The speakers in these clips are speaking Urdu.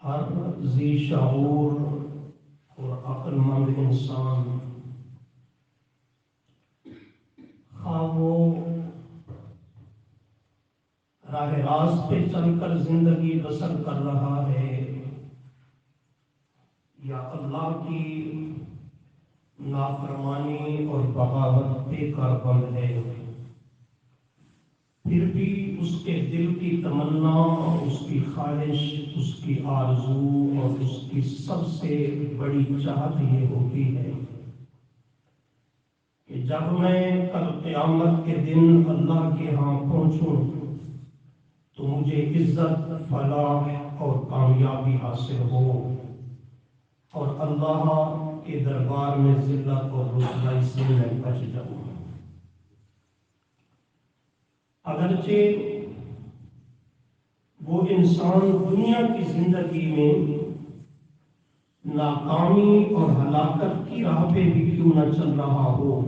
ہر ذی شعور اور عقل مند انسان خواہ وہ راہ راست پہ چل کر زندگی بسر کر رہا ہے یا اللہ کی نافرمانی اور بغاوت پہ کاربند ہے، پھر بھی اس کے دل کی تمنا، اس کی خواہش، اس کی آرزو اور اس کی سب سے بڑی چاہت یہ ہوتی ہے کہ جب میں کل قیامت کے دن اللہ کے ہاں پہنچوں تو مجھے عزت، فلاح اور کامیابی حاصل ہو اور اللہ کے دربار میں ذلت اور رسوائی سے میں بچ جاؤں۔ اگرچہ وہ انسان دنیا کی زندگی میں ناکامی اور ہلاکت کی راہ پہ بھی کیوں نہ چل رہا ہو،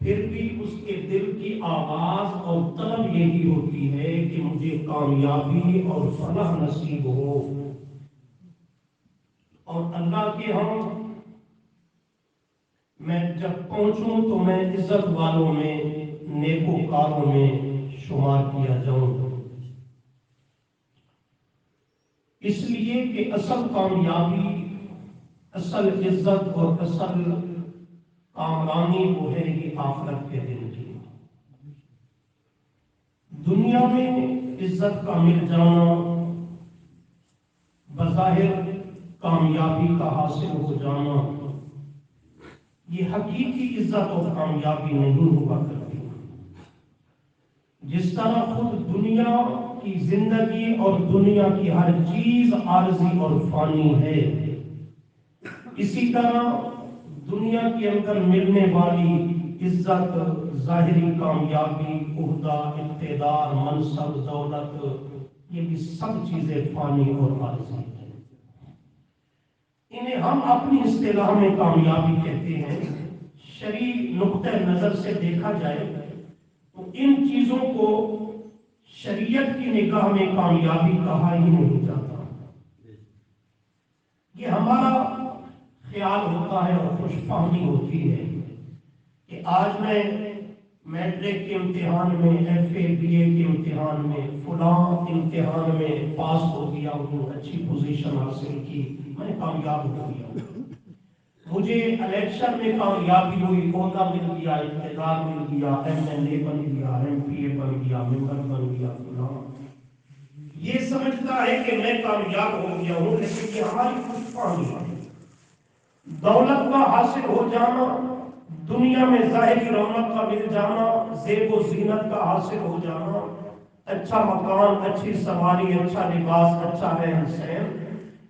پھر بھی اس کے دل کی آواز اور طلب یہی ہوتی ہے کہ مجھے کامیابی اور فلاح نصیب ہو۔ اور اللہ کے ہاں میں جب پہنچوں تو میں عزت والوں میں، نیکوکاروں میں شمار کیا جاؤں، اس لیے کہ اصل کامیابی، اصل عزت اور اصل کامرانی وہ ہے یہ آخرت کے دن کی۔ دنیا میں عزت کا مل جانا، بظاہر کامیابی کا حاصل ہو جانا، یہ حقیقی عزت اور کامیابی نہیں ہوا کرتی۔ جس طرح خود دنیا کی زندگی اور دنیا کی ہر چیز عارضی اور فانی ہے، اسی طرح دنیا کے اندر ملنے والی عزت، ظاہری کامیابی، عہدہ، اقتدار، منصب، دولت، یہ بھی سب چیزیں فانی اور عارضی ہیں۔ انہیں ہم اپنی اصطلاح میں کامیابی کہتے ہیں۔ شرعی نقطہ نظر سے دیکھا جائے تو ان چیزوں کو شریعت کی نگاہ میں کامیابی کہا ہی نہیں جاتا۔ یہ ہمارا خیال ہوتا ہے اور خوش فہمی ہوتی ہے کہ آج میں میٹرک کے امتحان میں، ایف اے بی اے کے امتحان میں، فلاں امتحان میں پاس ہو گیا ہوں، اچھی پوزیشن حاصل کی، میں کامیاب ہو گیا۔ مجھے الیکشن میں کامیابی ہوئی، عہدہ مل گیا، اقتدار مل گیا، ایم ایل اے بن گیا، ایم پی اے بن گیا، ممبر بن گیا، فلاں یہ سمجھتا ہے کہ میں کامیاب ہو گیا ہوں، لیکن یہ ہماری خوش فہمی ہے۔ دولت کا حاصل ہو جانا، دنیا میں ظاہری رونق کا مل جانا، زیب و زینت کا حاصل ہو جانا، اچھا مکان، اچھی سواری، اچھا لباس، اچھا رہن سہن،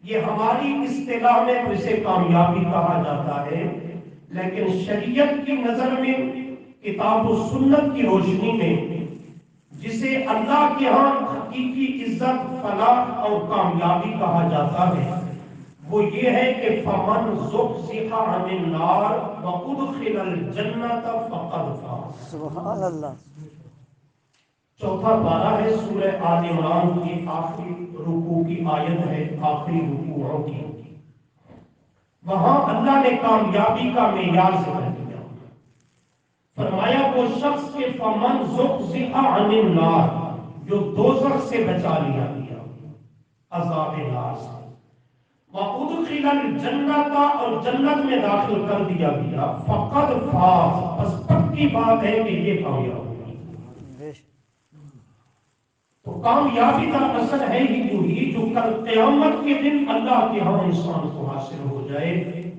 یہ ہماری اصطلاح میں اسے کامیابی کہا جاتا ہے۔ لیکن شریعت کی نظر میں، کتاب و سنت کی روشنی میں، جسے اللہ کے ہاں حقیقی عزت، فلاح اور کامیابی کہا جاتا ہے، وہ یہ ہے کہ فَمَنْ زُحْزِحَ عَنِ النَّارِ وَأُدْخِلَ الْجَنَّةَ فَقَدْ فَازَ۔ سبحان اللہ۔ چوتھا پارہ ہے سورہ آل عمران کی آخری رکوع کی آیت ہے، آخری رکوعوں کی۔ وہاں اللہ نے کامیابی کا معیار ذکر کیا، فرمایا وہ شخص کے فَمَنْ زُحْزِحَ عَنِ النَّارِ، جو دوزخ سے بچا لیا گیا، عذاب نار سے، وَأُدْخِلَ الْجَنَّةَ اور جنت میں داخل کر دیا گیا، فَقَدْ فَازَ، بس پکی بات ہے کہ یہ کامیاب ہوگا۔ تو کامیابی کا اصل ہے ہی وہی جو کل قیامت کے دن اللہ کے ہاں انسان کو حاصل ہو جائے۔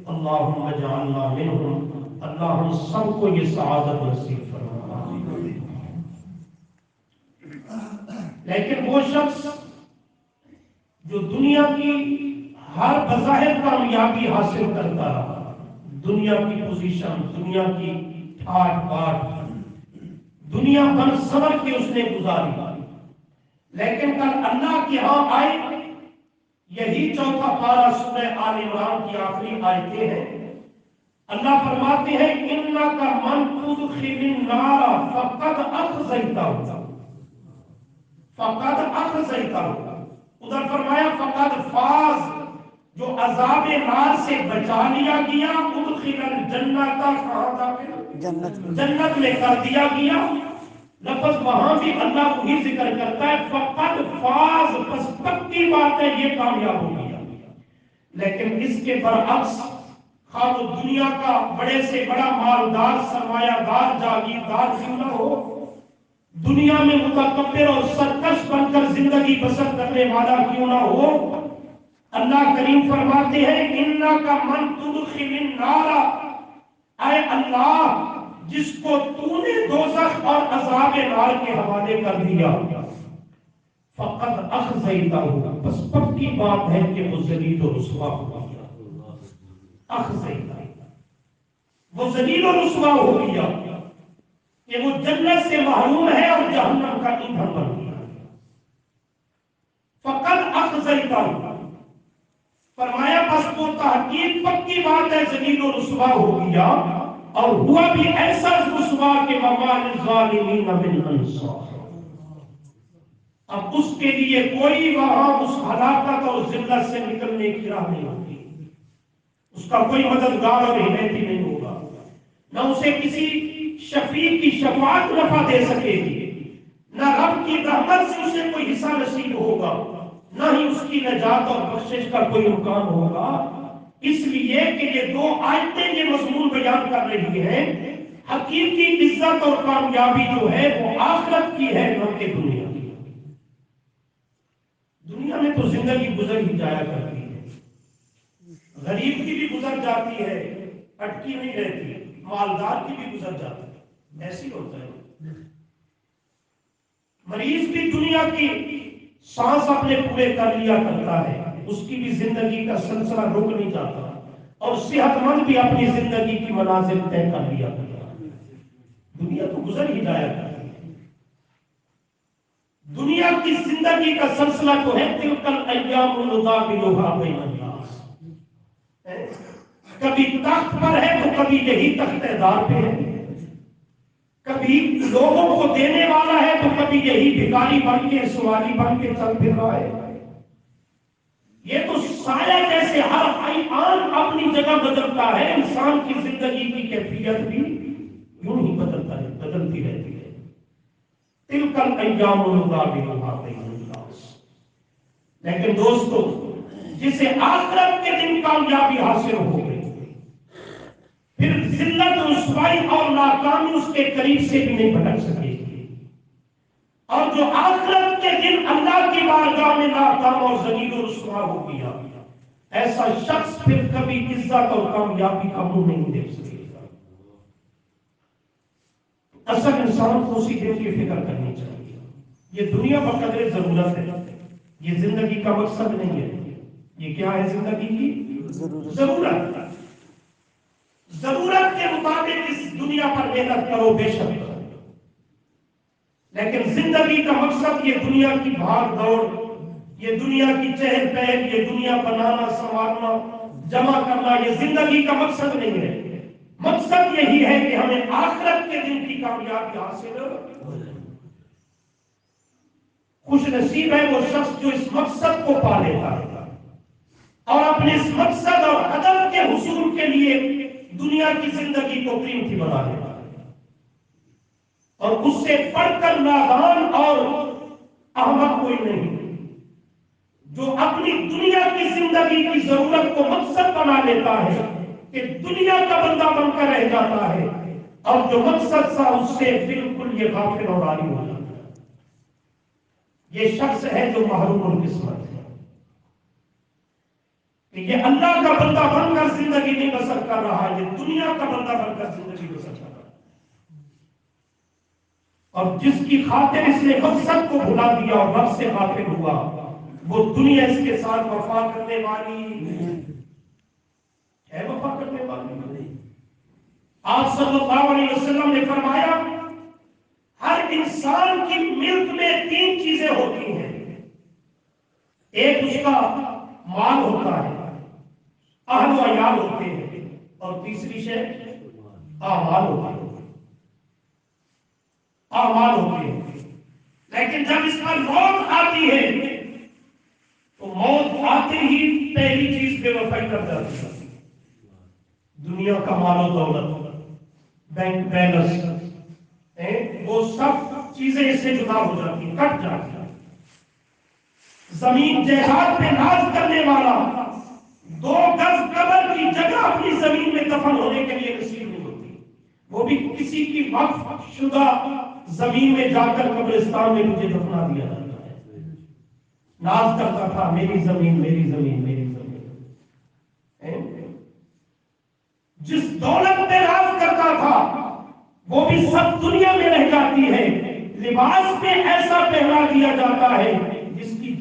اللہم اجعلنا منہم، اللہ ہم سب کو یہ سعادت نصیب فرما۔ لیکن وہ شخص جو دنیا کی ہر بظاہر کامیابی حاصل کرتا رہا، دنیا کی پوزیشن، دنیا کی ٹھاٹ باٹ، دنیا بن سور کے اس نے گزاری، لیکن کل اللہ کے ہاں آئے، یہی چوتھا پارہ سورہ آل عمران کی آخری آیتیں ہیں۔ اللہ فرماتے ہیں اِنَّكَ مَن تُدْخِلِ النَّارَ فَقَدْ أَخْزَيْتَهُ، فَقَدْ أَخْزَيْتَهُ، ادھر فرمایا فَقَدْ فَازَ، جو عذاب نار سے بچا لیا گیا، ادخل الجنۃ، کہاں داخل؟ جنت میں کر دیا گیا۔ لفظ وہاں بھی اللہ وہی ذکر کرتا ہے، فقد فاز، پس پکی بات ہے یہ کامیاب ہو گیا۔ لیکن اس کے برعکس، خواہ وہ دنیا کا بڑے سے بڑا مالدار، سرمایہ دار، جاگیردار کیوں نہ ہو، دنیا میں متکبر اور سرکش بن کر زندگی بسر کرنے والا کیوں نہ ہو، اللہ کریم فرماتے ہیں اِنَّكَ مَن تُدْخِلِ النَّارَ، اے اللہ جس کو تو نے دوزخ اور عذاب نار کے حوالے کر دیا، فقد اخزیتہ، بس پکی بات ہے کہ وہ ذلیل و رسوا ہو گیا۔ اخزیتہ، وہ ذلیل و رسوا ہو گیا کہ وہ جنت سے محروم ہے اور جہنم کا ایندھن بن گیا۔ فقد اخزیتہ، فرمایا بس وہ تحقیق پکی بات ہے ذلیل و رسوا ہو گیا، اور ہوا بھی ایسا رسوا کہ وما للظالمین من انصار، اب اس کے لیے کوئی وہاں اس ہلاکت اور ذلت سے نکلنے کی راہ نہیں ہوگی، اس کا کوئی مددگار اور حمایتی نہیں ہوگا، نہ اسے کسی شفیع کی شفاعت نفع دے سکے گی، نہ رب کی رحمت سے اسے کوئی حصہ نصیب ہوگا، نہ ہی اس کی نجات اور بخشش کا کوئی امکان ہوگا۔ اس لیے کہ یہ دو آیتیں یہ مضمون بیان کر رہی ہیں، حقیقی عزت اور کامیابی جو ہے وہ آخرت کی ہے، نہ کہ دنیا کی۔ دنیا میں تو زندگی گزر ہی جایا کرتی ہے، غریب کی بھی گزر جاتی ہے، اٹکی نہیں رہتی، مالدار کی بھی گزر جاتی ہے، ایسی ہوتا ہے۔ مریض بھی دنیا کی سانس اپنے پورے کر لیا کرتا ہے، اس کی بھی زندگی کا سلسلہ رک نہیں جاتا، اور صحت مند بھی اپنی زندگی کی منازل طے کر لیا کرتا ہے۔ دنیا تو گزر ہی جایا کرتی ہے، دنیا کی زندگی کا سلسلہ تو ہے تلک الایام نداولها بین الناس، کبھی تخت پر ہے تو کبھی یہی تخت دار پہ ہے، کبھی لوگوں کو دینے والا ہے تو کبھی یہی بھکاری بن کے سواری بن کے چل پھر رہا ہے۔ یہ تو سایہ جیسے ہر حیوان اپنی جگہ بدلتا ہے، انسان کی زندگی کی کیفیت بھی یوں ہی بدلتا ہے، بدلتی رہتی ہے۔ تلک الایام نداولها بین الناس، لیکن دوستو جسے آخرت کے دن کامیابی حاصل ہو گئی، پھر ذلت رسوائی اور ناکامی اس کے قریب سے بھی نہیں بھٹک سکے گی، اور جو آخرت کے دن اللہ کی بارگاہ میں ناکام اور ذلیل و رسوا ہو گیا، ایسا شخص پھر کبھی عزت اور کامیابی کا منہ نہیں دیکھ سکے گا۔ اصل انسان کو اسی دن کی فکر کرنی چاہیے، یہ دنیا بقدر ضرورت ہے، یہ زندگی کا مقصد نہیں ہے۔ یہ کیا ہے؟ زندگی کی ضرورت۔ ضرورت کے مطابق اس دنیا پر محنت کرو بے شک، لیکن زندگی کا مقصد یہ دنیا کی بھاگ دوڑ، یہ دنیا کی چہل پہل، یہ دنیا بنانا سنوارنا جمع کرنا، یہ زندگی کا مقصد نہیں ہے۔ مقصد یہی ہے کہ ہمیں آخرت کے دن کی کامیابی حاصل ہو۔ خوش نصیب ہے وہ شخص جو اس مقصد کو پا لیتا ہے اور اپنے اس مقصد اور ہدف کے حصول کے لیے دنیا کی زندگی کو قیمتی بنا لیتا ہے، اور اس سے بڑھ کر نادان اور احمق کوئی نہیں جو اپنی دنیا کی زندگی کی ضرورت کو مقصد بنا لیتا ہے کہ دنیا کا بندہ بن کر رہ جاتا ہے، اور جو مقصد تھا اس سے بالکل یہ غافل اور عاری ہو جاتا ہے۔ یہ شخص ہے جو محروم القسمت ہے، کہ یہ اللہ کا بندہ بن کر زندگی نہیں بسر کر رہا، یہ دنیا کا بندہ بن کر زندگی بسر کر رہا ہے، اور جس کی خاطر اس نے مقصد کو بھلا دیا اور رب سے غافل ہوا، وہ دنیا اس کے ساتھ وفا کرنے والی ہے، وفا کرنے والی۔ آپ صلی اللہ علیہ وسلم نے فرمایا ہر انسان کی ملک میں تین چیزیں ہوتی ہیں، ایک اس کا مال ہوتا ہے، اہل و عیال ہوتے ہیں، اور تیسری شے اعمال ہوتے ہیں، اعمال ہوتے ہیں۔ لیکن جب اس پر موت آتی ہے تو موت آتے ہی پہلی چیز بے وفائی کر جاتی ہے، دنیا کا مال و دولت، بینک بیلنس، وہ سب چیزیں اس سے جدا ہو جاتی ہیں، کٹ جاتی ہیں۔ زمین جہاد پہ ناز کرنے والا 2 گز قبر کی جگہ اپنی زمین میں دفن ہونے کے لیے نصیب نہیں ہوتی، وہ بھی کسی کی وقف شدہ زمین میں جا کر قبرستان میں مجھے دفنا دیا جاتا ہے۔ ناز کرتا تھا میری زمین میری زمین میری زمین، جس دولت پہ راز کرتا تھا وہ بھی سب دنیا میں رہ جاتی ہے، لباس پہ ایسا پہنا دیا جاتا ہے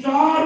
4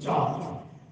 4।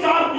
4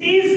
30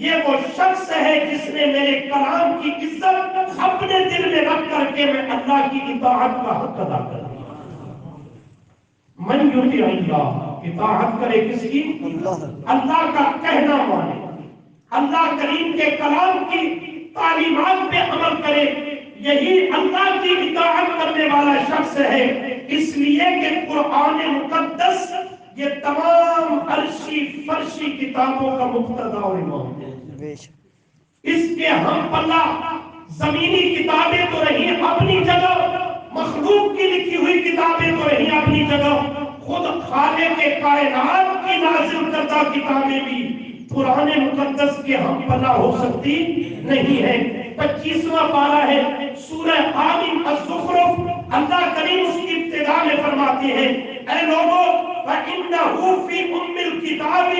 یہ وہ شخص ہے جس نے میرے کلام کی عزت اپنے دل میں رکھ کر کے میں اللہ کی اطاعت کا حق ادا کر دیا۔ من یطیع اللہ، اطاعت کرے کس کی؟ اللہ کا کہنا مانے، اللہ کریم کے کلام کی تعلیمات پہ عمل کرے، یہی اللہ کی اطاعت کرنے والا شخص ہے۔ اس لیے کہ قرآن مقدس یہ تمام عرشی فرشی کتابوں کا مقتدا و امام ہے۔ اس کے ہم پلہ زمینی کتابیں تو رہی اپنی جگہ، مخلوق کی لکھی ہوئی کتابیں تو رہی اپنی جگہ، خود خالق کائنات کی نازل کردہ کتابیں بھی قرآن مقدس کے ہم پلہ ہو سکتی نہیں ہے۔ 25واں پارہ ہے سورہ حامیم الزخرف، اللہ کریم اس کی ابتدا میں فرماتے ہیں اے لوگوں وَإِنَّهُ فِي أُمِّ الْكِتَابِ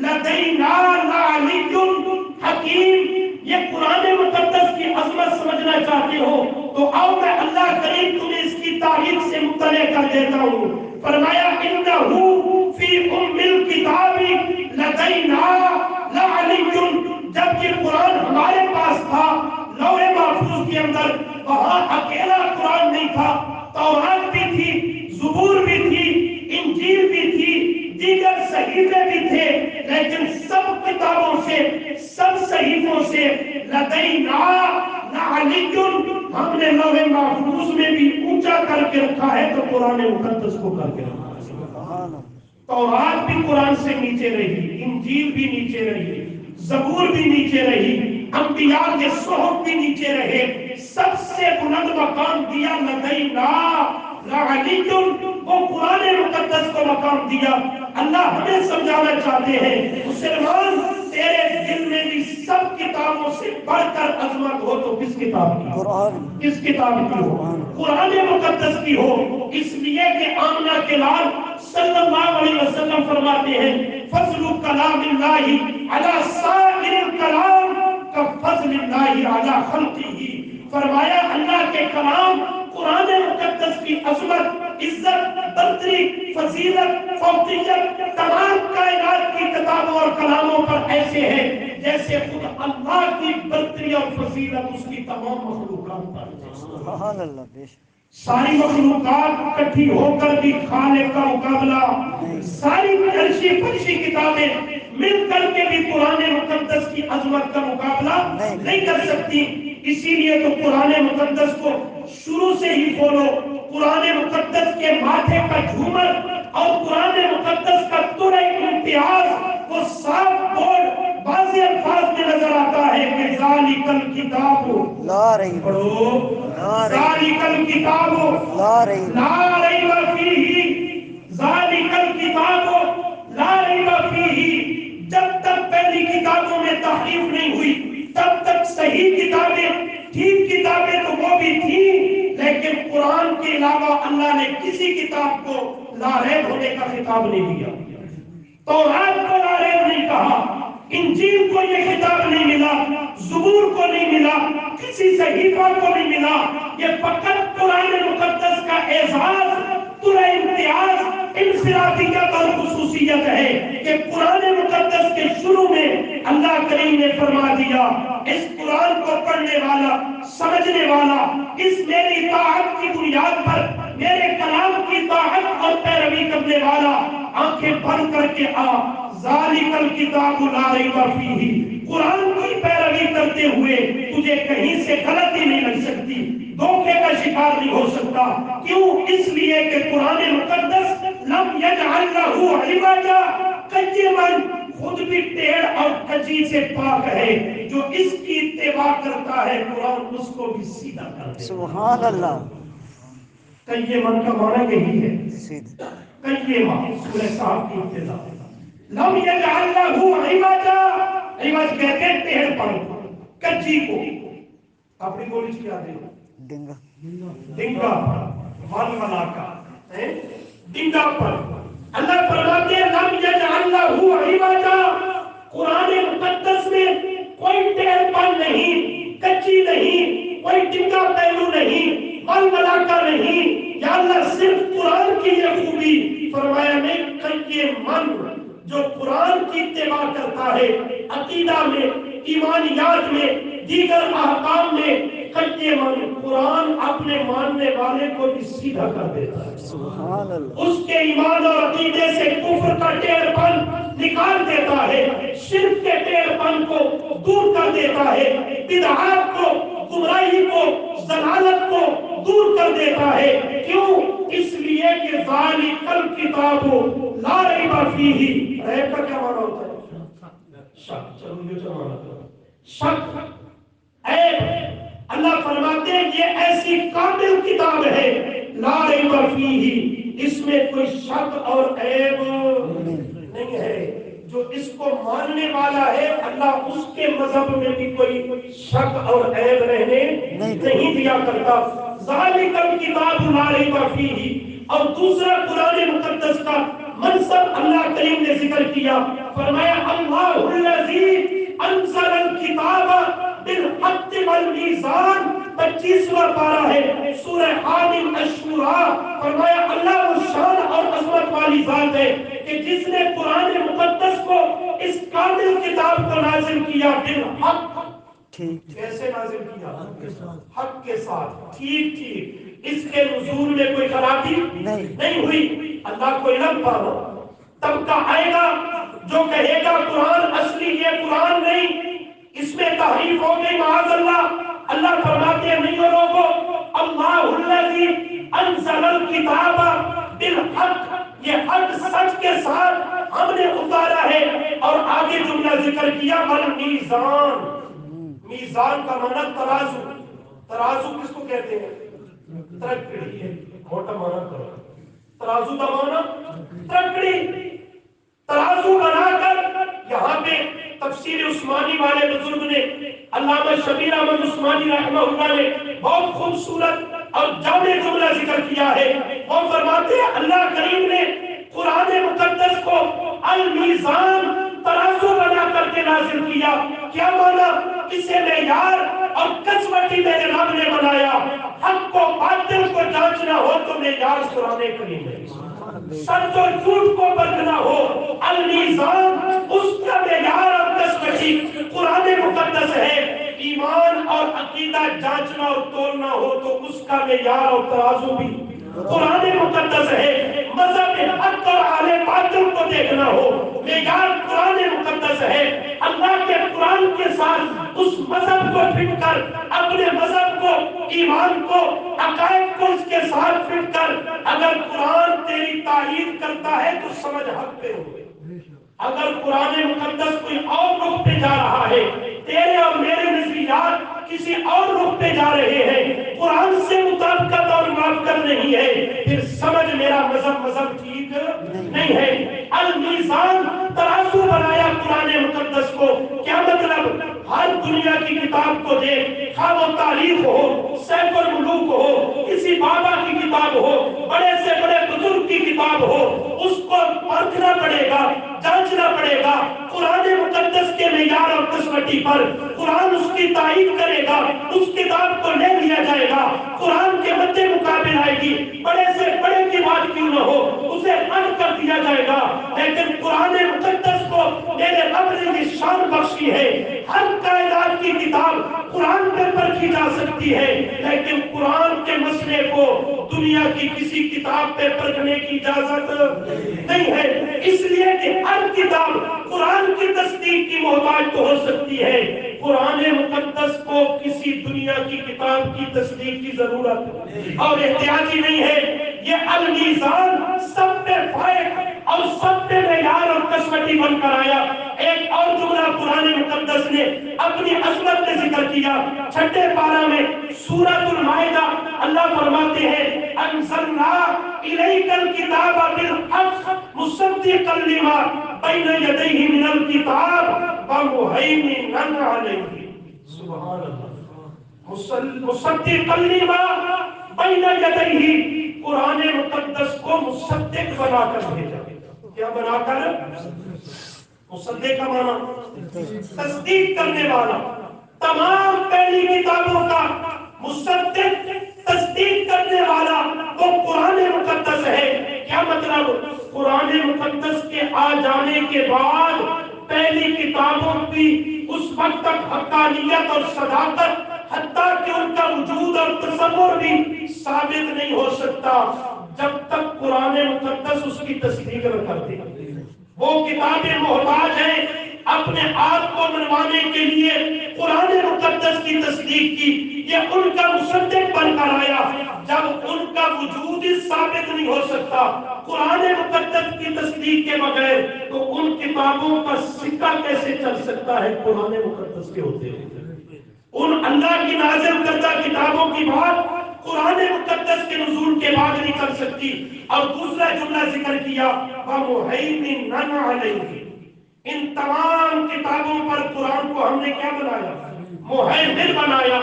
لَدَيْنَا لَعَلِيٌّ حَكِيمٌ۔ یہ قرآن مقدس کی عظمت سمجھنا چاہتے ہو تو آؤ میں اللہ کریم تمہیں اس کی تاریخ سے مطلع کر دیتا ہوں۔ فرمایا إِنَّهُ فِي أُمِّ الْكِتَابِ لَدَيْنَا لَعَلِيٌّ، جب یہ قرآن ہمارے پاس تھا لوح محفوظ کے اندر، وہاں اکیلا قرآن نہیں تھا، تورات بھی تھی، زبور بھی تھی، انجیل بھی تھی، دیگر صحیفے بھی تھے، لیکن سب کتابوں سے، سب صحیفوں سے لدینا لعلی، ہم نے لوح محفوظ میں بھی اونچا کر کے رکھا ہے تو قرآن مقدس کو کر کے رکھا ہے۔ تورات بھی قرآن سے نیچے رہی، انجیل بھی نیچے رہی، زبور بھی نیچے رہی، انبیاء کے صحف بھی نیچے رہے، سب سے بلند مقام دیا لدینا لعلی، وہ قرآن مقدس کو مقام دیا۔ اللہ ہمیں سمجھانا چاہتے ہیں مسلمان تیرے دل میں بھی سب کتابوں سے بڑھ کر عظمت ہو تو کس کتاب کی؟ کس کتاب کی ہو؟ قرآن مقدس کی ہو۔ اس لیے کہ آمنہ کے لال صلی اللہ علیہ وسلم فرماتے ہیں فضل کلام اللہ علی سائر الکلام کفضل اللہ علی خلقہ، فرمایا اللہ کے کلام قرآن مقدس کی عظمت، عزت، برتری، فضیلت، فوقیت تمام کائنات کی کتابوں اور کلاموں پر ایسے ہے جیسے خود اللہ کی برتری اور فضیلت اس کی تمام مخلوقات پر۔ سبحان اللہ۔ ساری مخلوقات اکٹھی ہو کر بھی خالق کا مقابلہ، ساری عرشی فرشی کتابیں مل کر کے بھی قرآن مقدس کی عظمت کا مقابلہ نہیں کر سکتی۔ اسی لیے تو قرآن مقدس کو شروع سے ہی کھولو، قرآن مقدس کے ماتھے کا جھومر اور قرآن مقدس کا ترے امتیاز وہ صاف بورڈ واضح الفاظ میں نظر آتا ہے کہ ذالک الکتاب لا ریب، پڑھو ذالک الکتاب لا ریب فیہ، ذالک الکتاب لا ریب فیہ۔ جب تک پہلی کتابوں میں تحریف نہیں ہوئی تب تک صحیح کتابیں، ٹھیک کتابیں تو وہ بھی تھیں، لیکن قرآن کے علاوہ اللہ نے کسی کتاب کو لا ریب ہونے کا خطاب نہیں دیا۔ تورات کو لا ریب نہیں کہا، انجیل کو یہ خطاب نہیں ملا، زبور کو نہیں ملا، کسی صحیفہ کو نہیں ملا۔ یہ فقط قرآن مقدس کا اعزاز، ترا امتیاز، انفرادیت اور خصوصیت ہے کہ قرآن مقدس کے شروع میں اللہ کریم نے فرما دیا اس قرآن کو پڑھنے والا، سمجھنے والا، اس میری اطاعت کی بنیاد پر میرے کلام کی اطاعت اور پیروی کرنے والا آنکھیں بند کر کے آ، ذالک الکتاب لا ریب فیہ، قرآن کی پیروی کرتے ہوئے تجھے کہیں سے غلطی نہیں لگ سکتی، دھوکے کا شکار نہیں ہو سکتا۔ کیوں؟ اس لیے کہ قرآن مقدس لم یجعل لہ عوجا، قیما، خود بھی ٹیڑھ اور کجی سے پاک ہے، جو اس کی اتباع کرتا ہے قرآن اس کو بھی سیدھا کر دے۔ سبحان اللہ۔ قیما کا معنی یہی ہے، قیما سورہ صاحب کی ابتدا، لم یجعل لہ عوجا، عوج کہتے ہیں ٹیڑھ پن، کجی کو، اپنی بولی سے کیا دے ڈنگا، ڈنگا ون ملا کا ڈنگا پر۔ اللہ فرماتے ہیں لم یجعل لہ عوجا، قرآن مقدس میں کوئی ٹیڑھ پن نہیں، کچی نہیں، کوئی ڈنگا پہلو نہیں، ون ملا کا نہیں۔ یا اللہ صرف قرآن کی یہ خوبی فرمایا نہیں، کہ یہ من جو قرآن کی اتباع کرتا ہے عقیدہ میں، ایمانیات میں، دیگر احکام میں کچے من قرآن اپنے ماننے والے کو بھی سیدھا کر دیتا ہے، سبحان اللہ، اس کے ایمان اور عقیدے سے کفر کا ٹیڑھ پن نکال دیتا ہے، شرک کے ٹیڑھ پن کو دور کر دیتا ہے، بدعات کو، گمراہی کو، ضلالت کو دور کر دیتا ہے۔ کیوں؟ اس لیے کہ ذالک الکتاب لا ریب فیہ، ریب کا کیا معنی ہوتا ہے؟ شک، چلو یہ جو معنی ہوتا ہے شک، عیب۔ اللہ فرماتے ہیں یہ ایسی کامل کتاب ہے لا ریب فیہ، اس میں کوئی شک اور عیب نہیں ہے۔ جو اس کو ماننے والا ہے اللہ اس کے مذہب میں بھی کوئی شک اور عیب رہنے نہیں دیا کرتا۔ ذالک الکتاب لا ریب فیہ۔ اور دوسرا قرآن مقدس کا منصب اللہ کریم نے ذکر کیا، فرمایا اللہ الذی انزل الکتاب بالحق والمیزان، 25واں پارہ ہے سورہ حامیم الشورى۔ فرمایا اللہ وہ شان اور عظمت والی ذات ہے کہ جس نے قرآن مقدس کو، اس کامل کتاب کو نازل کیا بالحق۔ کیسے نازل کیا؟ حق کے ساتھ، ٹھیک ٹھیک، اس کے نزول میں کوئی خرابی نہیں ہوئی۔ اللہ کو علم تھا، طبقہ آئے گا جو کہے گا قرآن اصلی یہ قرآن نہیں، اس میں تحریف ہو گئی، معاذ اللہ۔ اللہ فرماتے ہیں نہیں ہو لوگو، اللہ الذی انزل الکتاب بالحق، یہ حق سچ کے ساتھ ہم نے اتارا ہے۔ اور آگے جملہ ذکر کیا والمیزان، میزان کا معنی ترازو، ترازو کس کو کہتے ہیں؟ ترکڑی ہے، موٹا معنی کرو، ترازو کا معنی ترکڑی، ترازو بنا کر یہاں پہ تفسیر عثمانی والے بزرگ نے، علامہ شبیر احمد عثمانی رحمہ اللہ نے بہت خوبصورت اور جامع جملہ ذکر کیا ہے۔ وہ فرماتے ہیں اللہ کریم نے قرآن مقدس کو المیزان، ترازو بنا کر کے نازل کیا۔ کیا مانا؟ اسے معیار اور کسوٹی میرے رب نے بنایا۔ حق کو باطل کو جانچنا ہو تو معیار قرآن کریم ہے، سچ اور جھوٹ کو پرکھنا ہو المیزان، اس کا معیار اور کسوٹی قرآن مقدس ہے۔ ایمان اور عقیدہ جانچنا اور تولنا ہو تو اس کا معیار اور ترازو بھی قرآن مقدس ہے۔ مذہب حق اور اہل باطل کو دیکھنا ہو، معیار قرآن مقدس ہے۔ اللہ کے قرآن کے ساتھ اس مذہب کو فٹ کر، اپنے مذہب کو، ایمان کو، عقائد کو اس کے ساتھ فٹ کر، اگر قرآن تیری تائید کرتا ہے تو سمجھ حق پہ ہوئے۔ اگر قرآن مقدس کوئی اور رخ پہ جا رہا ہے، تیرے اور میرے نظریات کسی اور رخ پہ جا رہے ہیں، قرآن سے مطابقت اور موافقت نہیں ہے، پھر سمجھ میرا مذہب ٹھیک نہیں ہے۔ المیزان، ترازو بنایا قرآن مقدس کو۔ کیا مطلب؟ ہر دنیا کی کتاب کو دیکھ، خواہ وہ تاریخ ہو، سیف الملوک ہو، کسی بابا کی کتاب ہو، بڑے سے بڑے بزرگ کی کتاب ہو، اس کو پرکھنا پڑے گا، جانچنا پڑے گا قرآن مقدس کے معیار اور قسمتی پر۔ قرآن اس کی تائید کرے گا، اس کتاب کو لے لیا جائے گا، قرآن کے مد مقابل آئے گی، بڑے سے بڑے کی بات کیوں نہ ہو اسے رد کر دیا جائے گا۔ لیکن قرآن مقدس کو میرے رب نے یہ شان بخشی ہے، ہر کائنات کی کتاب قرآن پر پرکھی جا سکتی ہے، لیکن قرآن کے مسئلے کو دنیا کی کسی کتاب پہ پرکھنے کی اجازت نہیں ہے، اس لیے کہ ہر کتاب قرآن کی تصدیق کی محتاج تو ہو سکتی ہے، قرآن مقدس کو کسی دنیا کی کتاب کی تصدیق کی ضرورت اور احتیاجی نہیں ہے۔ یہ المیزان سب پہ فائق اور سب پہ معیار اور کسوٹی بن کر آیا۔ ایک اور جملہ قرآن مقدس نے اپنی عظمت میں ذکر کیا، 6 پارہ میں سورۃ المائدہ، اللہ فرماتے ہیں انزلنا الیک الکتاب بالحق مصدقا لما بین یدیہ من الکتاب ومہیمنا علیہ۔ سبحان اللہ، مصدقا لما بین یدیہ، قرآن مقدس کو مصدق بنا کر بھیجا۔ کیا بنا کر؟ مصدق کا معنی تصدیق کرنے والا۔ تمام پہلی کتابوں کا مصدق، تصدیق کرنے والا وہ قرآن مقدس ہے۔ کیا مطلب؟ قرآن مقدس کے آ جانے کے بعد پہلی کتابوں کی اس وقت تک حقانیت اور صداقت حتیٰ کہ ان کا وجود اور تصور بھی ثابت نہیں ہو سکتا جب تک قرآن مقدس اس کی تصدیق نہ کر دے۔ وہ کتابیں محتاج ہیں اپنے آپ کو منوانے کے لیے قرآن مقدس کی تصدیق کی، یہ ان کا مصدق بن کر آیا جب ان کا وجود ہی ثابت نہیں ہو سکتا قرآن مقدس کی تصدیق کے بغیر، تو ان کتابوں کا سکہ کیسے چل سکتا ہے قرآن مقدس کے ہوتے ہوئے؟ ان اللہ کی نازل کردہ کتابوں کی بات قرآن مقدس کے نزول کے بعد نہیں کر سکتی۔ اور دوسرا جملہ ذکر کیا وَمُهَيْمِنًا عَلَيْهِ، ان تمام کتابوں پر قرآن کو ہم نے کیا بنایا؟ مہیمن بنایا،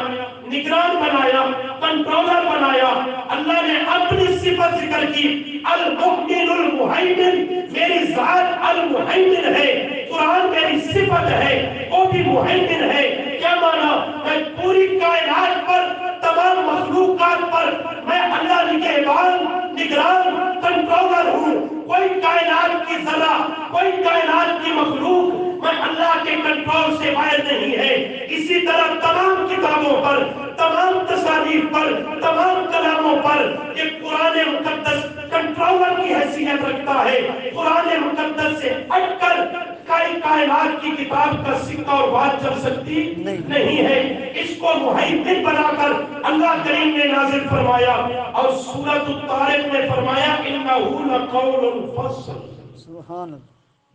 نگران بنایا، کنٹرولر بنایا۔ اللہ نے اپنی صفت ذکر کی، المؤمن المہیمن، میری ذات المہیمن ہے، قرآن میری صفت ہے، وہ بھی مہیمن ہے۔ کیا مانا؟ میں پوری کائنات پر، تمام مخلوقات پر میں اللہ نگہبان، نگران، کنٹرولر ہوں۔ کوئی کائنات کی ذرہ، کوئی کائنات کی مخلوق میں اللہ کے کنٹرول سے باہر نہیں ہے۔ اسی طرح تمام کتابوں پر، تمام تصانیف پر، تمام کلاموں پر یہ قرآن مقدس کنٹرولر کی حیثیت رکھتا ہے۔ قرآن مقدس سے ہٹ کر کائنات کی کتاب کا سکہ اور بات چل سکتی نہیں ہے۔ اس کو مہیمن بنا کر اللہ کریم نے نازل فرمایا، اور سورۃ الطارق میں فرمایا انہ لقول فصل، سبحان اللہ،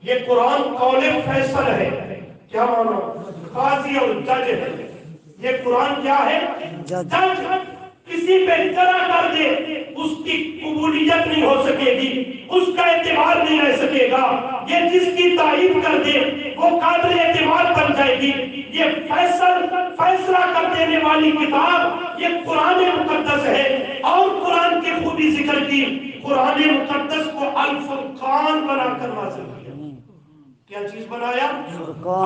یہ قرآن قول فیصل ہے۔ کیا مانا؟ قاضی اور جج ہے۔ یہ قرآن کیا ہے؟ جج۔ کسی پہ ذرا کر دے اس کی قبولیت نہیں ہو سکے گی، اس کا اعتبار نہیں رہ سکے گا۔ یہ جس کی تعریف کر دے وہ قابل اعتبار بن جائے گی۔ یہ فیصلہ کر دینے والی کتاب یہ قرآن مقدس ہے۔ اور قرآن کی خوبی ذکر کی، قرآن مقدس کو الفرقان بنا کر نازل کیا۔ کیا چیز بنایا؟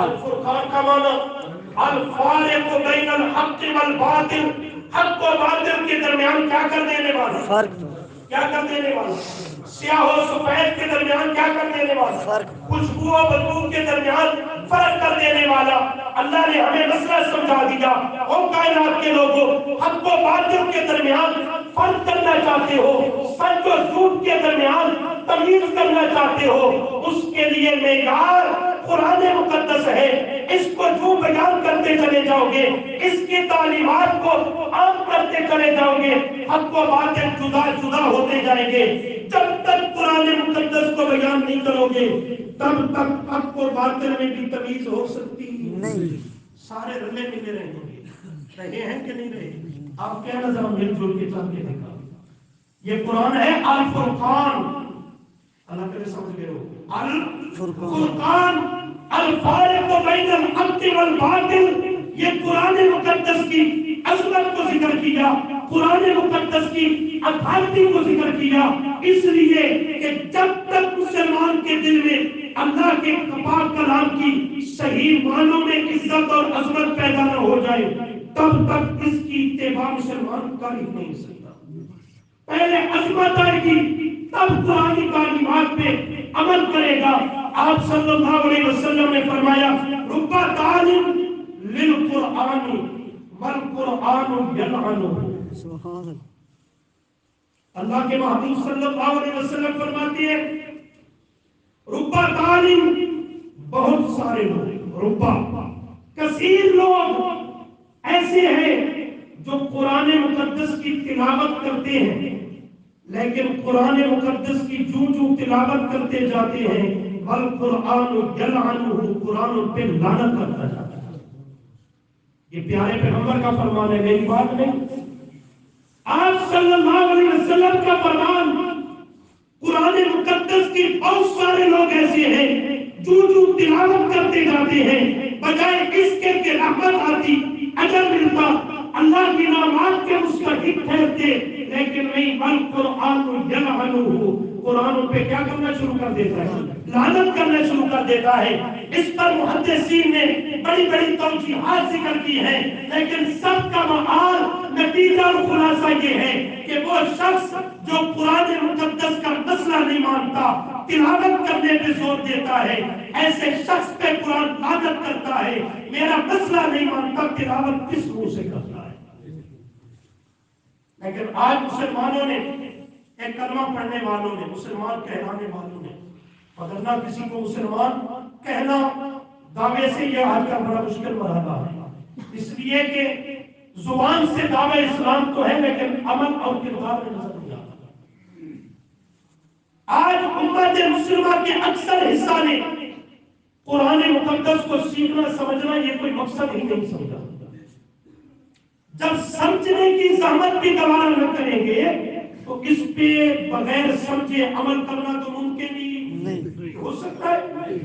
الفرقان کا معنی الفارق بین الحق والباطل، حق و باطل کے درمیان کیا کر دینے والا؟ فرق، کیا کر دینے والا؟ سیاہ و سفید کے درمیان کیا کر دینے والا؟ فرق، خوشبو و بدبو کے درمیان فرق کر دینے والا۔ اللہ نے ہمیں مسئلہ سمجھا دیا۔ او کائنات کے لوگوں، حق و باطل کے درمیان فرق کرنا چاہتے ہو، سچ و جھوٹ کے درمیان تمیز کرنا چاہتے ہو، اس کے لیے معیار قرآن مقدس ہے۔ اس کو جو بیان کرتے چلے جاؤ گے، اس کی تعلیمات کو عام کرتے چلے جاؤ گے، حق و باطل جدا جدا ہوتے جائیں گے۔ جب تک قرآن مقدس کو بیان نہیں کرو گے تب تک حق و باطل میں بھی تمیز ہو سکتی نہیں۔ سارے رلے ملے رہیں گے، رہے ہیں کہ نہیں رہے؟ آپ کیا نظر مل جل کے چل کے دیکھا؟ یہ قرآن ہے الفرقان۔ اللہ کرے سمجھ گئے ہو، الفرقان، الفارق بین الحق والباطل۔ یہ قرآن مقدس کی عظمت کو ذکر کیا، قرآن مقدس کی اتھارٹی کو ذکر کیا، اس لیے کہ جب تک مسلمان کے دل میں اللہ کے پاک کلام کی صحیح معنوں میں عزت اور عظمت پیدا نہ ہو جائے تب تک اس کی اتباع مسلمان کر ہی نہیں سکتا۔ پہلے عظمت آئے گی تب قرآن تعلیمات پہ عمل کرے گا۔ آپ صلی اللہ علیہ وسلم نے فرمایا ربا تعلیم للقرآن والقرآن یلعنہ۔ سبحان اللہ، اللہ کے محبوب صلی اللہ علیہ وسلم فرماتے ہیں ربا تعلیم، بہت سارے لوگ، ربا کثیر لوگ ایسے ہیں جو قرآن مقدس کی تلاوت کرتے ہیں، لیکن قرآن مقدس کی جو تلاوت کرتے جاتے ہیں والقرآن یلعنہ، قرآن پہ لعنت کرتا جاتا ہے۔ یہ پیارے پیغمبر کا فرمان ہے، میری بات نہیں۔ آپ صلی اللہ علیہ وسلم کا فرمان، قرآن مقدس کی بہت سارے لوگ ایسے ہیں جو تلاوت کرتے جاتے ہیں، بجائے اس کے کہ رحمت آتی، اجر ملتا، اللہ کی نعمات کے مستحق ٹھہرتے، لیکن نہیں، والقرآن یلعنہ، قرآن پہ کیا کرنا شروع کر دیتا ہے؟ لعنت کرنا شروع کر دیتا ہے۔ اس پر محدثین نے بڑی بڑی توجیحات ذکر کی ہیں، لیکن سب کا معال، نتیجہ اور خلاصہ یہ ہے کہ وہ وہ شخص جو قرآن مقدس کا مسئلہ نہیں مانتا، تلاوت کرنے پہ زور دیتا ہے، ایسے شخص پہ قرآن لعنت کرتا ہے، میرا مسئلہ نہیں مانتا، تلاوت کس منہ سے کرتا ہے؟ لیکن آج مسلمانوں نے، ایک کلمہ پڑھنے والوں نے، مسلمان کہلانے والوں نے، وگرنہ کسی کو مسلمان کہنا دعوے سے یہ آج کا بڑا مشکل مرحلہ ہے، اس لیے کہ زبان سے دعوے اسلام تو ہے لیکن عمل اور کردار میں نظر نہیں آتا۔ آج امت مسلمہ کے اکثر حصہ نے قرآن مقدس کو سیکھنا سمجھنا یہ کوئی مقصد ہی نہیں سمجھا۔ جب سمجھنے کی زحمت بھی گوارا نہ کریں گے تو اس پہ بغیر سمجھے عمل کرنا تو ممکن ہی نہیں ہو سکتا ہے۔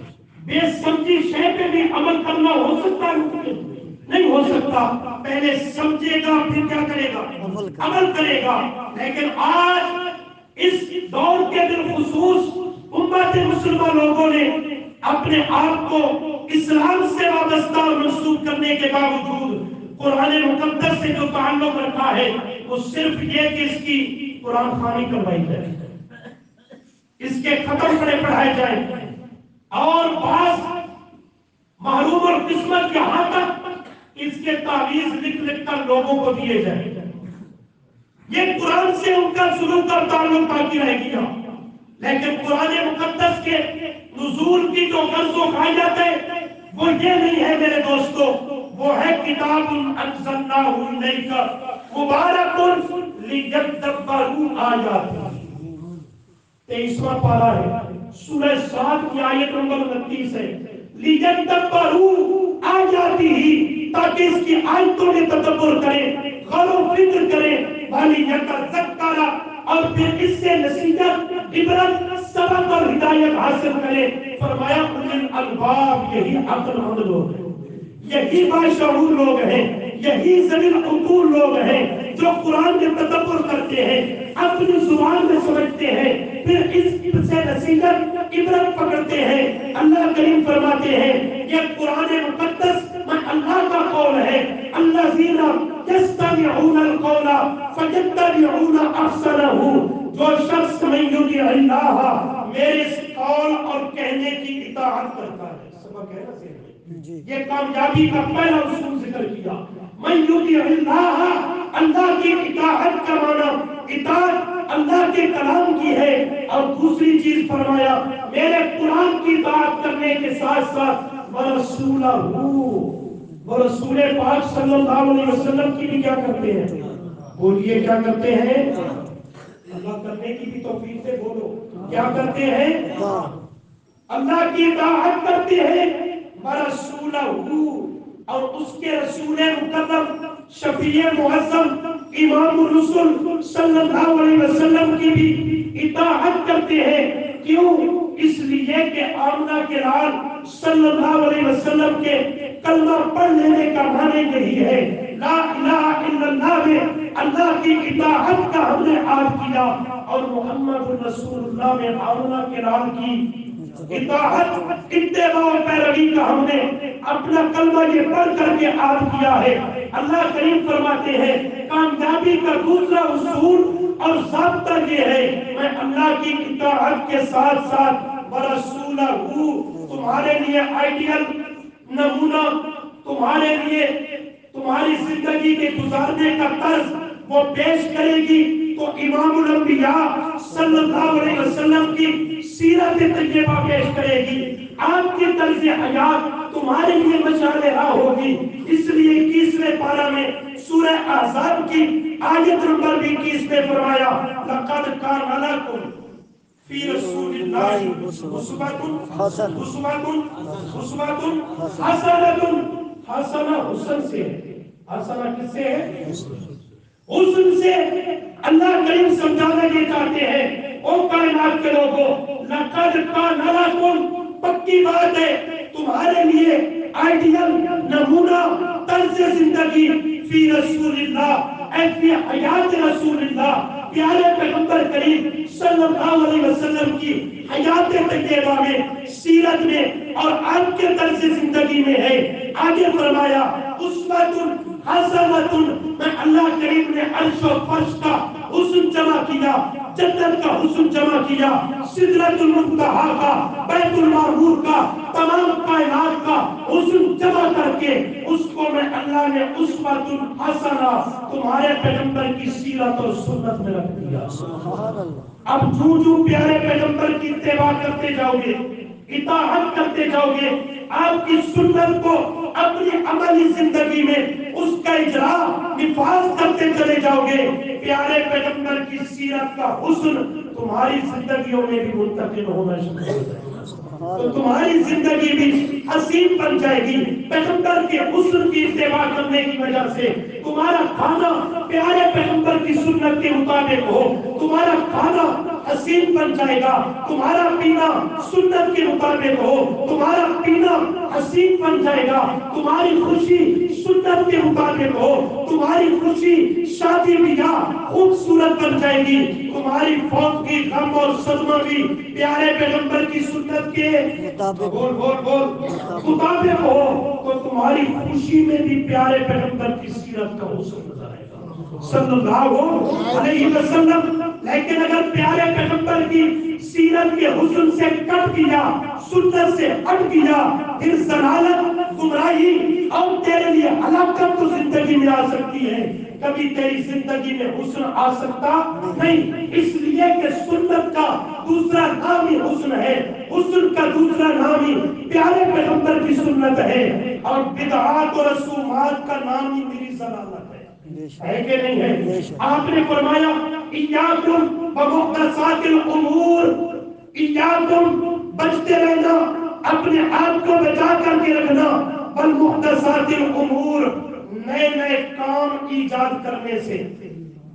بے سمجھی شے پہ بھی عمل کرنا ہو سکتا ہے؟ ممکن نہیں ہو سکتا۔ پہلے سمجھے گا پھر کیا کرے گا؟ عمل کرے گا۔ لیکن آج اس دور کے بالخصوص امت مسلمہ لوگوں نے اپنے آپ کو اسلام سے وابستہ منسوب کرنے کے باوجود قرآن مقدس سے جو تعلق رکھا ہے وہ صرف یہ کہ اس کی قرآن خوانی کروائی جائے، اس کے ختم پڑھائے جائیں، اور بعض محروم اور قسمت کے ہاتھ تک اس کے تعویذ لکھ لکھ کر لوگوں کو دیے جائیں۔ یہ قرآن سے ان کا سلوک اور تعلق باقی رہ گیا، لیکن قرآن مقدس کے نزول کی جو غرض و غایت ہے وہ یہ نہیں ہے میرے دوستو، وہ ہے کتاب انزلناہ الیک مبارک لیدبروا آیاتہ۔ 23واں پارہ ہے، سورہ صاد کی آیت نمبر 29 ہے، لیدبروا آیاتہ، تاکہ اس کی آیتوں میں تدبر کریں، غور و فکر کریں، وَلِيَتَذَكَّرَ، اور پھر اس سے نصیحت، عبرت، سبق اور ہدایت حاصل کرے۔ فرمایا اولي الالباب، یہی عقل مند لوگ ہیں، یہی باشعور لوگ ہیں، یہی ذوی العقول لوگ ہیں جو قرآن میں تدبر کرتے ہیں، اپنی زبان میں سمجھتے ہیں، پھر اس سے نصیحت، عبرت پکڑتے ہیں۔ اللہ کریم فرماتے ہیں یہ قرآن مقدس میں اللہ کا قول ہے، الذین یستمعون القول فیتبعون احسنہ، جو شخص من یطع اللہ، میرے اس قول اور کہنے کی اطاعت کرتا ہے۔ سبق ہے نا سے یہ کامیابی کا پہلا اصول ذکر کیا، من یطع اللہ، اللہ کی اطاعت کا معنی اطاعت اللہ کے کلام کی ہے، اور دوسری چیز فرمایا میرے قرآن کی اطاعت کرنے کے ساتھ ساتھ ورسولہ، ورسول پاک صلی اللہ علیہ وسلم کی بھی کیا کرتے ہیں؟ بولیے کیا کرتے ہیں؟ اللہ کرنے کی بھی توفیق سے بولو، کیا کرتے ہیں؟ اللہ کی اطاعت کرتے ہیں، ورسولہ، اور اس کے رسول مکرم شفیع معظم امام الرسل صلی اللہ علیہ وسلم کی بھی اطاعت کرتے ہیں۔ کیوں؟ اس لیے کہ آمنہ کے لال صلی اللہ علیہ وسلم کے کلمہ پڑھ لینے کا معنی یہی ہے، لا الہ الا اللہ میں اللہ کی اطاعت کا ہم نے عاد کیا، اور محمد رسول اللہ میں آمنہ کے لال کی اطاعت، اتباع و پیروی کا ہم نے اپنا کلمہ یہ پڑھ کر کے عاد کیا ہے۔ اللہ کریم فرماتے ہیں کامیابی کا دوسرا اصول اور ضابطہ یہ ہے، میں اللہ کی اطاعت کے ساتھ ساتھ ورسولہ، تمہارے لیے آئیڈیل نمونہ، تمہارے لیے تمہاری زندگی کے گزارنے کا طرز وہ پیش کرے گی، تو امام الانبیاء صلی اللہ علیہ وسلم کی سیرت طیبہ پیش کرے گی، آپ کی طرز حیات تمہارے لیے مشعل راہ ہوگی۔ اس لیے 21ویں پارہ میں سورہ احزاب کی آیت نمبر 21 میں فرمایا لقد کان لکم فی رسول اللہ اسوۃ حسنۃ، حسنہ حسن سے، حسنہ کس سے ہے؟ حسن سے۔ اللہ کریم سمجھانا یہ چاہتے ہیں او کائنات کے لوگوں، لقد کان لکم، پکی بات ہے تمہارے لیے آئیڈیل نمونہ طرز زندگی فی رسول اللہ، اے فی حیات رسول اللہ، پیارے پیغمبر کریم صلی اللہ علیہ وسلم کی حیات طیبہ میں، سیرت میں اور آپ کے طرز زندگی میں ہے۔ آگے فرمایا اسوۃ حسنۃ، میں اللہ کریم نے عرش و فرش کا حسن جمع کیا، جنت کا حسن جمع کیا، سدرۃ المنتہا کا، بیت المعمور کا، تمام کائنات کا حسن جمع کر کے اس کو میں اللہ نے اسوۃ حسنہ تمہارے پیغمبر کی سیرت اور سنت میں رکھ دیا۔ سبحان اللہ۔ اب جو پیارے پیغمبر کی اتباع کرتے جاؤ گے، اطاعت کرتے جاؤ گے، آپ کی سنت کو اپنی عملی زندگی میں اس کا اجرا نفاذ کرتے چلے جاؤ گے، پیارے پیغمبر کی سیرت کا حسن تمہاری زندگیوں میں بھی منتقل ہونا شروع ہو جائے گا، تو تمہاری زندگی بھی حسین بن جائے گی۔ پیغمبر کے حسن کی اتباع کرنے کی وجہ سے تمہارا کھانا پیارے پیغمبر کی سنت کے مطابق ہو، تمہارا کھانا حسین بن جائے گا، تمہارا پینا سنت کے مطابق ہو، تمہارا پینا حسین بن جائے گا، تمہاری خوشی سنت کے مطابق ہو، تمہاری خوشی شادی بیاہ خوبصورت بن جائے گی، تمہاری فوت کی غم اور صدمہ بھی پیارے پیغمبر کی سنت کے مطابق ہو، تو تمہاری خوشی میں بھی پیارے پیغمبر کی سیرت کا حسن نظر آئے گا صلی اللہ علیہ وسلم۔ لیکن اگر پیارے پیغمبر کی سیرت کے حسن سے کٹ گیا، سنت سے ہٹ گیا، پھر ضلالت، گمراہی اور تیرے لیے ہلاکت تو زندگی میں آ سکتی ہے، کبھی تیری زندگی میں حسن آ سکتا نہیں، اس لیے کہ سنت کا دوسرا نام ہی حسن ہے، حسن کا دوسرا نام ہی پیارے پیغمبر کی سنت ہے، اور بدعات اور رسومات کا نام ہی میری ضلالت ہے کہ نہیں ہے؟ آپ نے فرمایا ایاکم بمحدثات الامور، ایاکم بچتے رہنا، اپنے آپ کو بچا کر کے رکھنا، بالمحدثات الامور، نئے نئے کام ایجاد کرنے سے،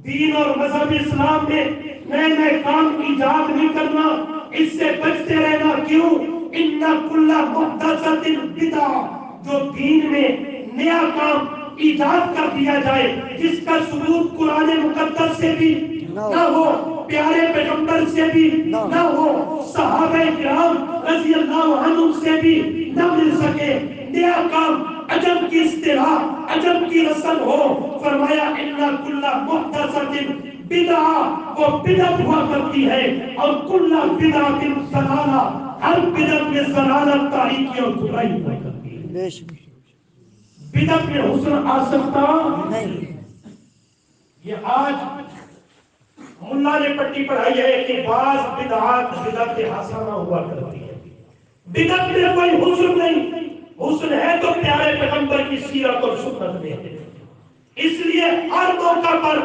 دین اور مذہب اسلام میں نئے نئے کام ایجاد نہیں کرنا، اس سے بچتے رہنا۔ کیوں؟ ان کل محدثۃ بدعہ، جو دین میں نیا کام ایجاد کر دیا جائے جس کا ثبوت قرآن مقدس سے بھی نہ ہو، پیارے پیغمبر سے بھی نہ ہو، صحابہ کرام رضی اللہ عنہ سے بھی نہ مل سکے، نیا کام، عجب کی اصطلاح، عجب کی رسم ہو، فرمایا ان کل محدثۃ بدعہ، وہ بدعت ہوا کرتی ہے، اور کل بدعۃ ضلالہ، ہر بدعت میں ضلالت، تاریکی اور برائی ہوا کرتی ہے۔ بدعت میں حسن آ سکتا نہیں۔ یہ آج ملا نے پٹی پڑھائی ہے کہ بعض بدعات بدعت حسنہ ہوا کرتی ہے، بدعت میں کوئی حسن نہیں، حسن ہے تو پیارے پیغمبر کی سیرت اور سنت میں ہے۔ اس لیے ہر موقع پر،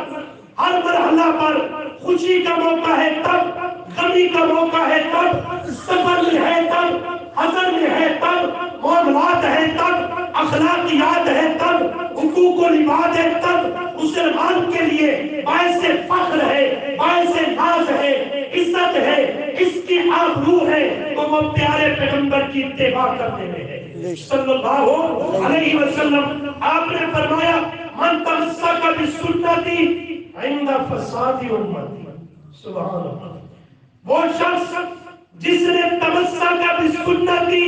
ہر مرحلہ پر، خوشی کا موقع ہے تب، غمی کا موقع ہے تب، سفر میں ہے تب، حضر میں ہے تب، معاملات ہے تب، اخلاقیات ہے تب، حقوق و لباس ہے تب، مسلمان کے لیے باعث فخر ہے، باعث ناز ہے، عزت ہے، اس کی آبرو ہے، تو وہ پیارے پیغمبر کی اتباع کرنے میں ہے صلی اللہ علیہ وسلم۔ آپ نے فرمایا من تمسک بسنتی عند فساد امتی، سبحان اللہ، وہ شخص جس نے تمسک بسنتی،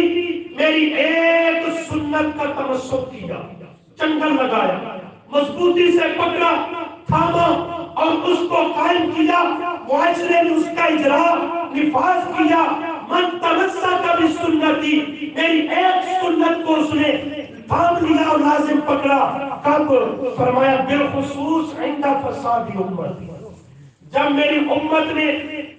میری ایک سنت کا تمسک کیا، چنگل لگایا، مضبوطی سے پکڑا، تھاما اور اس کو قائم کیا، معاشرے میں اس کا اجرا نفاذ کیا، من تمسک بسنتی، میری ایک سنت کو اس نے تھام لیا اور لازم پکڑا، کب؟ فرمایا بالخصوص عند فساد امتی، جب میری امت میں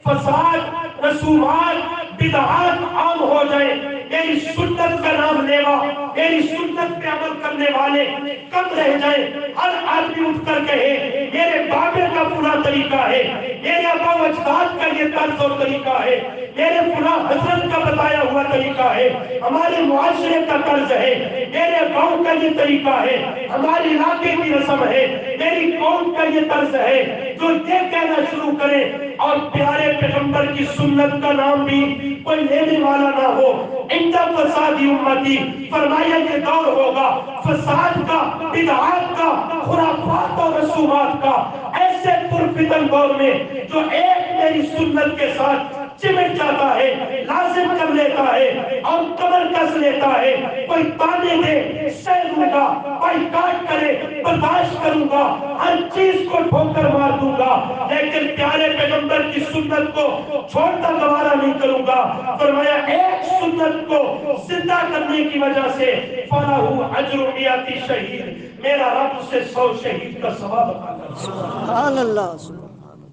فساد، رسومات، بدعات عام ہو جائے، میری سنت کا نام لیوا، میری سنت پہ عمل کرنے والے کم رہ جائیں، ہر آدمی اٹھ کر کہے میرے بابے کا پورا طریقہ ہے، میرے ابا و اجداد کا یہ طرز اور طریقہ ہے، میرے فلاں حضرت کا بتایا ہوا طریقہ ہے، ہمارے معاشرے کا طرز ہے، میرے گاؤں کا یہ طریقہ ہے، ہمارے علاقے کی رسم ہے، میری قوم کا یہ طرز ہے، جو یہ کہنا شروع کرے اور پیارے پیغمبر کی سنت کا نام بھی کوئی لینے والا نہ ہو، عند فساد امتی، فرمایا یہ دور ہوگا فساد کا، بدعات کا، خرافات اور رسومات کا، ایسے پرفتن دور میں جو ایک میری سنت کے ساتھ چمٹ جاتا ہے، لازم کر لیتا ہے اور کمر کس لیتا ہے، کوئی تانے دے سہ لوں گا، کوئی کاٹ کرے برداشت کروں گا، ہر چیز کو ٹھوکر مار دوں گا، لیکن پیارے پیغمبر کی سنت کو چھوڑتا گوارا نہیں کروں گا۔ فرمایا ایک سنت کو زندہ کرنے کی وجہ سے فَلَهُ أَجْرُ مِئَةِ شہید، میرا رب اسے 100 شہید کا ثواب عطا کرتا ہے۔ سبحان اللہ، سبحان اللہ۔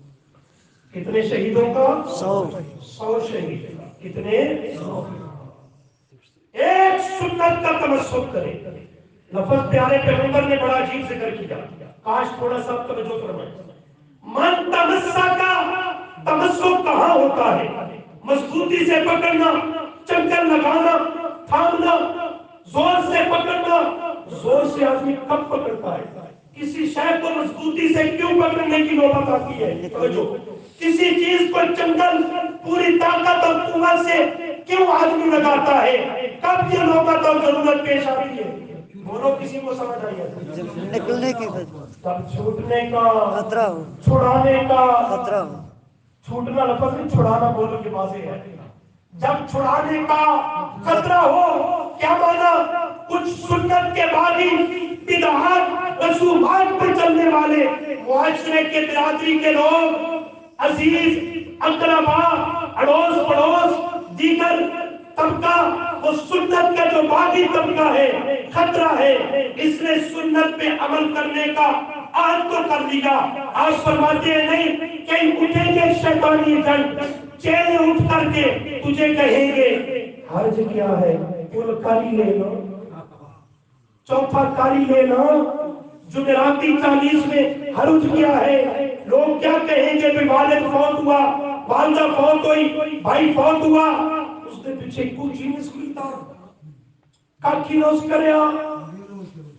کتنے شہیدوں کا؟ 100 شہید کا۔ کتنے؟ 100۔ ایک سنت کا تمسک کرے۔ لفظ پیارے پیغمبر نے بڑا عجیب ذکر کیا، کاش تھوڑا سا توجہ فرمائیں۔ من تمسک، تمسک کہاں ہوتا ہے؟ مضبوطی سے پکڑنا، چنکر لگانا، تھامنا، زور سے پکڑنا۔ زور سے آدمی کب پکڑتا ہے؟ کسی شے کو مضبوطی سے کیوں پکڑنے کی نوبت آتی ہے؟ توجہ، کسی چیز کو چنگل پوری طاقت اور قوت سے کیوں آدمی لگاتا ہے؟ کب یہ نوبت اور ضرورت پیش آتی ہے؟ بولو، کسی کو سمجھ آئی ہے؟ جب نکلنے کی تب چھوٹنے کا خطرہ ہو، چھڑانے کا خطرہ ہو۔ چھوٹنا لفظ نہیں، چھڑانا بولو کہ واضح ہے۔ جب چھڑانے کا خطرہ ہو، کیا مانا؟ کچھ سنت کے باغی بدعات رسومات پر چلنے والے معاشرے کے برادری کے لوگ، عزیز اقربا، اڑوس پڑوس، دیگر طبقہ، وہ سنت کا جو باغی طبقہ ہے، خطرہ ہے، اس نے سنت پہ عمل کرنے کا عہد تو کر لیا۔ آج فرماتے ہیں نہیں کہ اٹھیں گے شیطانی جنگ، چہرے اٹھ کر کے تجھے کہیں گے حرج کیا ہے، پل کالی لے لو، چوتھا کالی لے لو، جمعراتی 40 میں حرج کیا ہے۔ لوگ کیا کہیں گے کہ والد فوت ہوا، والدہ فوت ہوئی، بھائی فوت ہوا، اس نے پیچھے کچھ نہیں سکتا، کاکی نوز کرے آ۔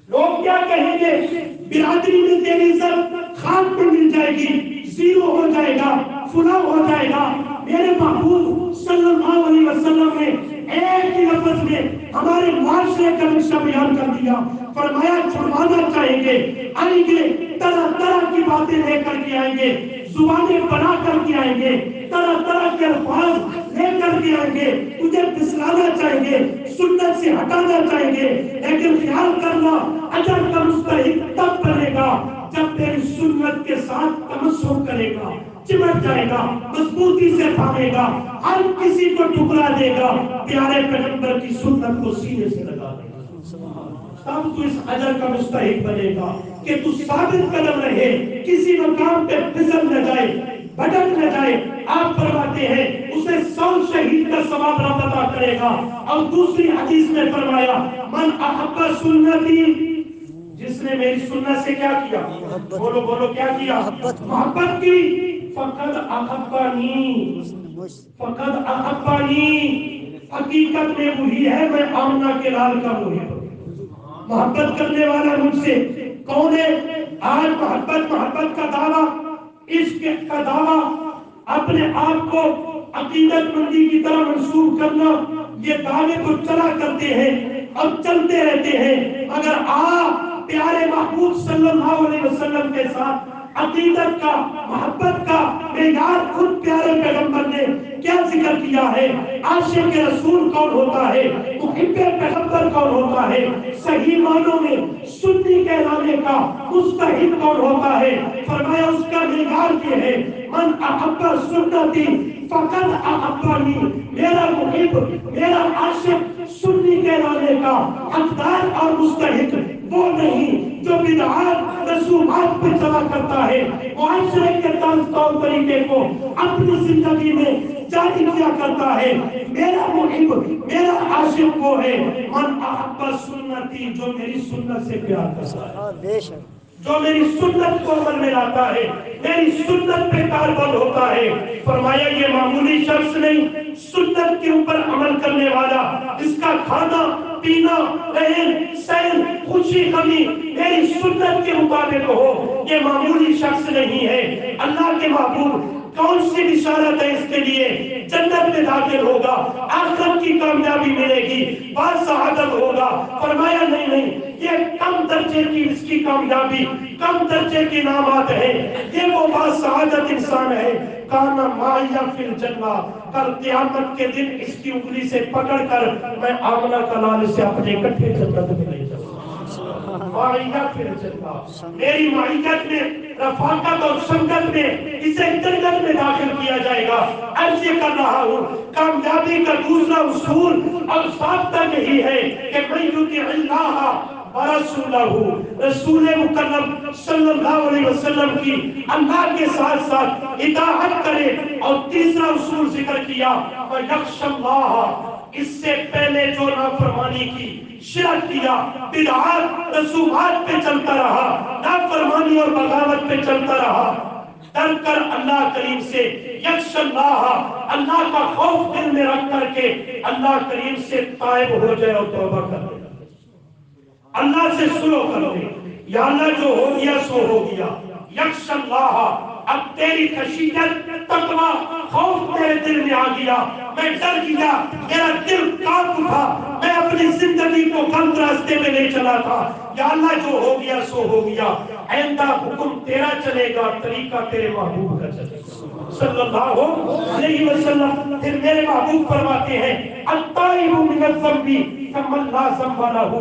لوگ کیا کہیں گے؟ برادری میں تیری عزت خاک پر مل جائے گی، زیرو ہو جائے گا، فلاں ہو جائے گا۔ میرے محبوب صلی اللہ علیہ وسلم نے ایک ہی لفظ میں ہمارے معاشرے کا نقشہ بیان کر دیا۔ فرمایا چھڑوانا چاہیں گے، آئیں گے، طرح طرح کی باتیں لے کر کے آئیں گے، زبانیں بنا کر کے آئیں گے، طرح طرح کے الفاظ لے کر کے آئیں گے، تجھے پھسلانا چاہیں گے، سنت سے ہٹانا چاہیں گے، لیکن خیال کرنا اجر کا مستحق تب بنے گا جب تیری سنت کے ساتھ تمسک کرے گا، چمٹ جائے گا، مضبوطی سے تھامے گا، ہر کسی کو ٹکرا دے گا، پیارے پیغمبر کی سنت کو سینے سے لگا دے گا، تب تو اس اجر کا مستحق بنے گا کہ تو ثابت قدم رہے، کسی مقام پہ پھسل نہ جائے، بھٹک نہ جائے۔ آپ فرماتے ہیں اسے 100 شہید کا ثواب رب عطا کرے گا۔ اور دوسری حدیث میں فرمایا من احب سنتی، جس نے میری سنت سے کیا کیا؟ بولو بولو، کیا کیا؟ محبت کی، فقد احبانی، فقد احبانی، حقیقت میں وہی ہے میں آمنہ کے لال کا محب۔ محبت کرنے والا مجھ سے کون ہے؟ آج محبت کا دعویٰ، عشق کا دعویٰ، اپنے آپ کو عقیدت مندی کی طرح منسوب کرنا، یہ دعوے کو چلا کرتے ہیں اور چلتے رہتے ہیں، مگر پیارے محبوب صلی اللہ علیہ وسلم کے ساتھ عقیدت کا، محبت کا معیار خود پیارے پیغمبر نے کیا ذکر کیا ہے؟ عاشق رسول کون ہوتا ہے؟ محب پیغمبر کون ہوتا ہے؟ صحیح معنوں میں سنی کہلانے کا مستحق کون ہوتا ہے؟ فرمایا اس کا معیار یہ ہے من احب سنتی فقد احبانی، میرا محب، میرا عاشق سنی کہلانے کا حقدار اور مستحق وہ نہیں جو بدعات رسومات پہ چلا کرتا ہے، معاشرے کے طرز طور طریقے کو اپنی زندگی میں جاری کیا کرتا ہے۔ میرا محب، میرا عاشق وہ ہے من احب سنتی، جو میری سنت سے پیار کرتا ہے، جو میری سنت کو عمل میں لاتا ہے، میری سنت پہ کاربند ہوتا ہے۔ فرمایا یہ معمولی شخص نہیں، سنت کے اوپر عمل کرنے والا، اس کا کھانا پینا، رہن سہن، خوشی غمی میری سنت کے مطابق ہو، یہ معمولی شخص نہیں ہے۔ اللہ کے محبوب کون سی بشارت ہے اس کے لیے؟ جنت میں داخل ہوگا، آخرت کی کامیابی ملے گی، باسعادت ہوگا۔ فرمایا نہیں، یہ کم درجے کی اس کی کامیابی، کم درجے کے انعامات ہیں، یہ وہ باسعادت انسان ہے کانا مایا فی الجنہ، کل قیامت کے دن اس کی انگلی سے پکڑ کر میں آمنہ کا لال سے اپنے کٹھے جنت میں لے جاؤں گا۔ مایا فی الجنہ، میری معیت میں، رفاقت اور سنگت میں اسے جنت میں داخل کیا جائے گا۔ عرض یہ کر رہا ہوں کامیابی کا دوسرا اصول اور ضابطہ یہی ہے کہ من یطع اللہ ورسولہ، رسول مکرم صلی اللہ علیہ وسلم کی اللہ کے ساتھ ساتھ اطاعت کرے۔ اور تیسرا اصول ذکر کیا وَيَخْشَ اللَّهَ، اس سے پہلے جو نافرمانی کی، شرک کیا، بدعات رسومات پہ چلتا رہا، نافرمانی اور بغاوت پہ چلتا رہا، ڈر کر اللہ کریم سے یخش اللہ، اللہ کا خوف دل میں رکھ کر کے اللہ کریم سے تائب ہو جائے اور توبہ کر دے، اللہ سے سلو کر دے، یا اللہ جو ہو گیا سو ہو گیا۔ یخش اللہ، اب تیری خشیت، تقوی، خوف میرے دل میں آ گیا، میں ڈر گیا، میرا دل کانپ اٹھا، میں اپنی زندگی کو غلط راستے میں لے چلا تھا، یا اللہ جو ہو گیا سو ہو گیا، آئندہ حکم تیرا چلے گا، طریقہ تیرے محبوب کا چلے گا صلی اللہ علیہ وسلم۔ پھر میرے محبوب فرماتے ہیں الطائب من الذنب کمن لا ذنب لہ،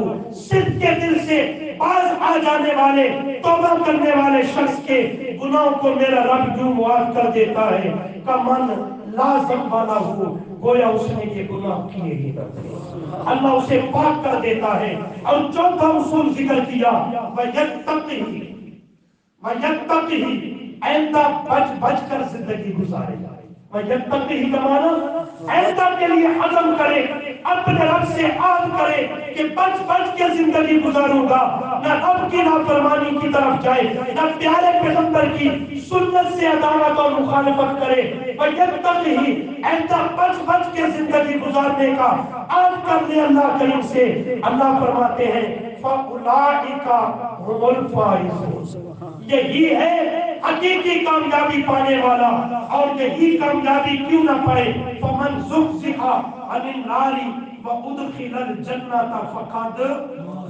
صدق کے دل سے باز آ جانے والے، توبہ کرنے والے شخص کے گناہوں کو میرا رب یوں معاف کر دیتا ہے کمن لا ذنب لہ، گویا اس نے یہ گناہ کیے ہی نہ تھے، اللہ اسے پاک کر دیتا ہے۔ اور چوتھا اصول ذکر کیا وَيَتَّقِهِ، آئندہ بچ بچ کر زندگی گزارے، وَيَتَّقِهِ کا معنی آئندہ کے لیے عزم کرے، اپنے رب سے عہد کرے کہ بچ بچ کے زندگی گزاروں گا، نہ رب کی نافرمانی کی طرف جائے، نہ پیارے پیغمبر کی سنت سے عداوت اور مخالفت کرے، وَيَتَّقِهِ آئندہ بچ بچ کے زندگی گزارنے کا عہد کر لے اللہ کریم سے۔ اللہ فرماتے ہیں فَأُولَٰئِكَ هُمُ الْفَائِزُونَ، یہی ہے حقیقی کامیابی پانے والا۔ اور یہی کامیابی کیوں نہ پائے فَمَنْ زُحْزِحَ عَنِ النَّارِ وَأُدْخِلَ الْجَنَّةَ فَقَدْ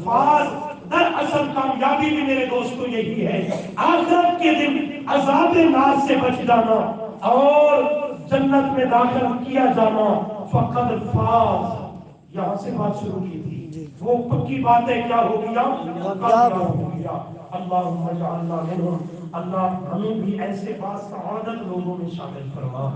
فَازَ۔ دراصل کامیابی بھی میرے دوستو یہی ہے، آخرت کے دن عذاب نار سے بچ جانا اور جنت میں داخل کیا جانا، فقد فاز۔ یہاں سے بات شروع کی تھی، وہ پکی بات ہے، کیا ہو گیا؟ کامیاب ہو گیا۔ اللہم اجعلنا منہم، اللہ ہمیں بھی ایسے باسعادت لوگوں میں شامل فرما۔